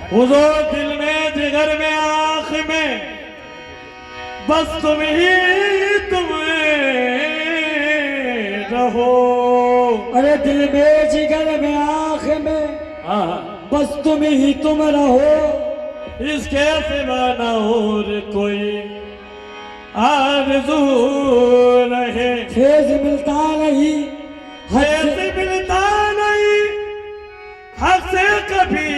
हुजूर दिल में जिगर में आँख में बस तुम ही तुम रहो। अरे दिल में जिगर में आँख में बस तुम ही तुम रहो। इसके सिवा न और कोई आरज़ू रहे। फैज़ मिलता नहीं फैज़ मिलता नहीं हक से कभी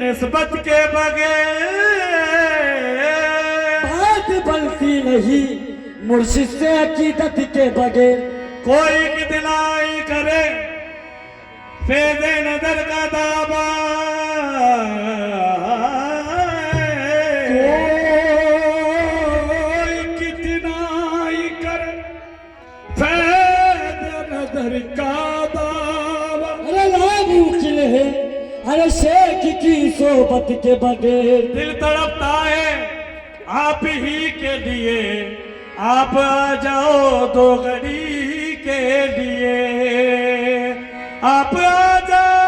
निस्बत के बगैर। बात बनती नहीं मुर्शिद से अकीदत के बगैर। कोई कितनाई करे फैज़ नजर का दावा। कोई कितनाई करे फैज़ नजर का दावा। अरे नामुमकिन है अरे शेख की सोबत के बगैर। दिल तड़पता है आप ही के लिए। आप आ जाओ दो घड़ी के लिए। आप आ जाओ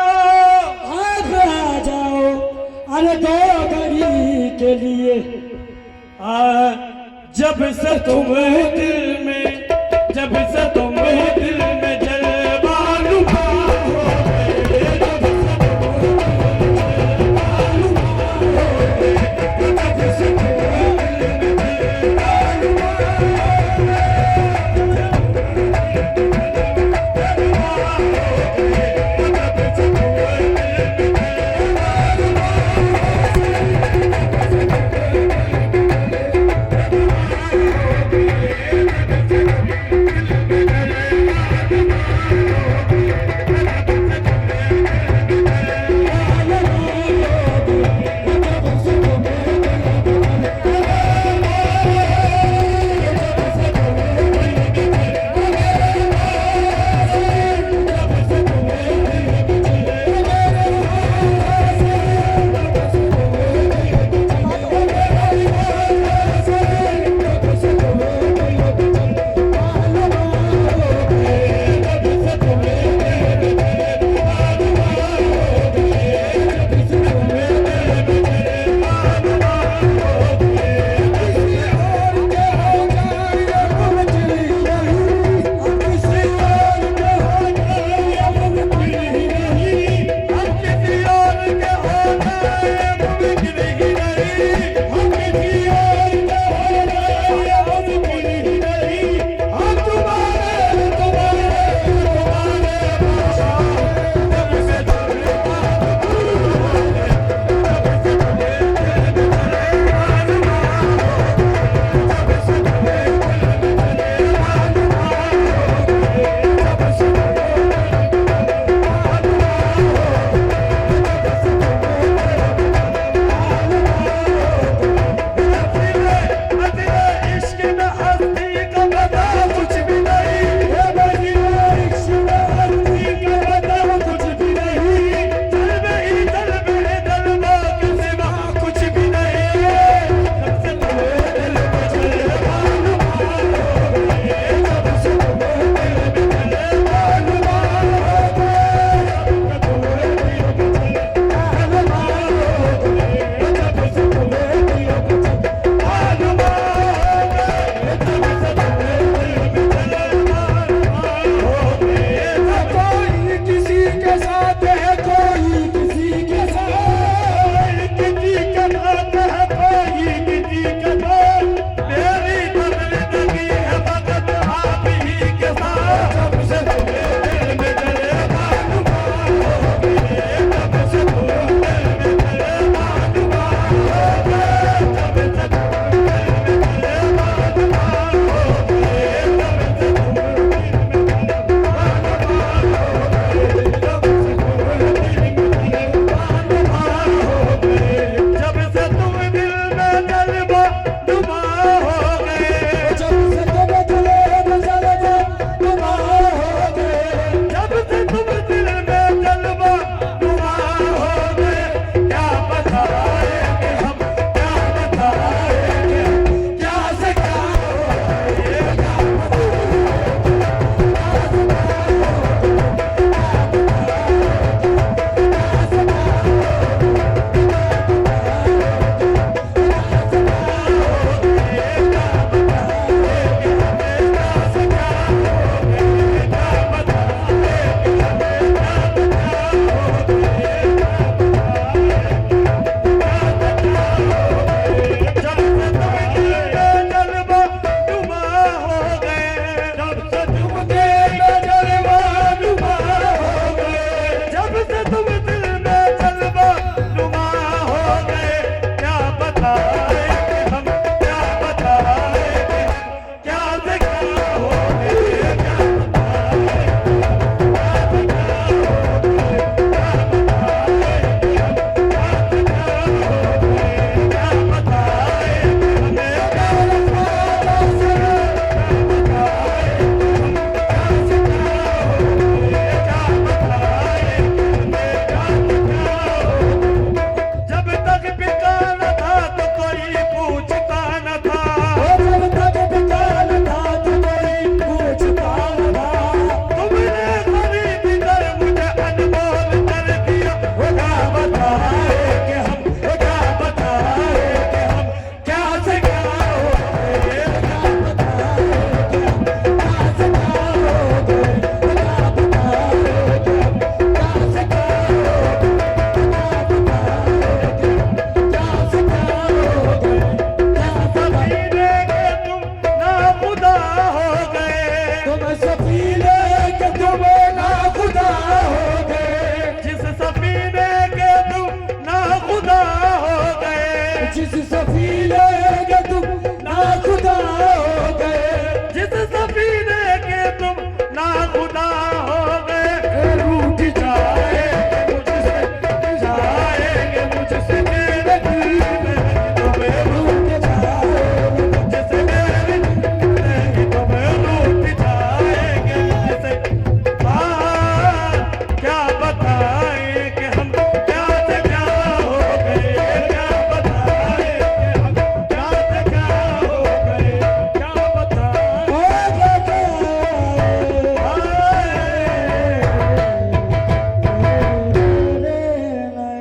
अरे दो घड़ी के लिए। जब से तुम दिल में, जब से तुम दिल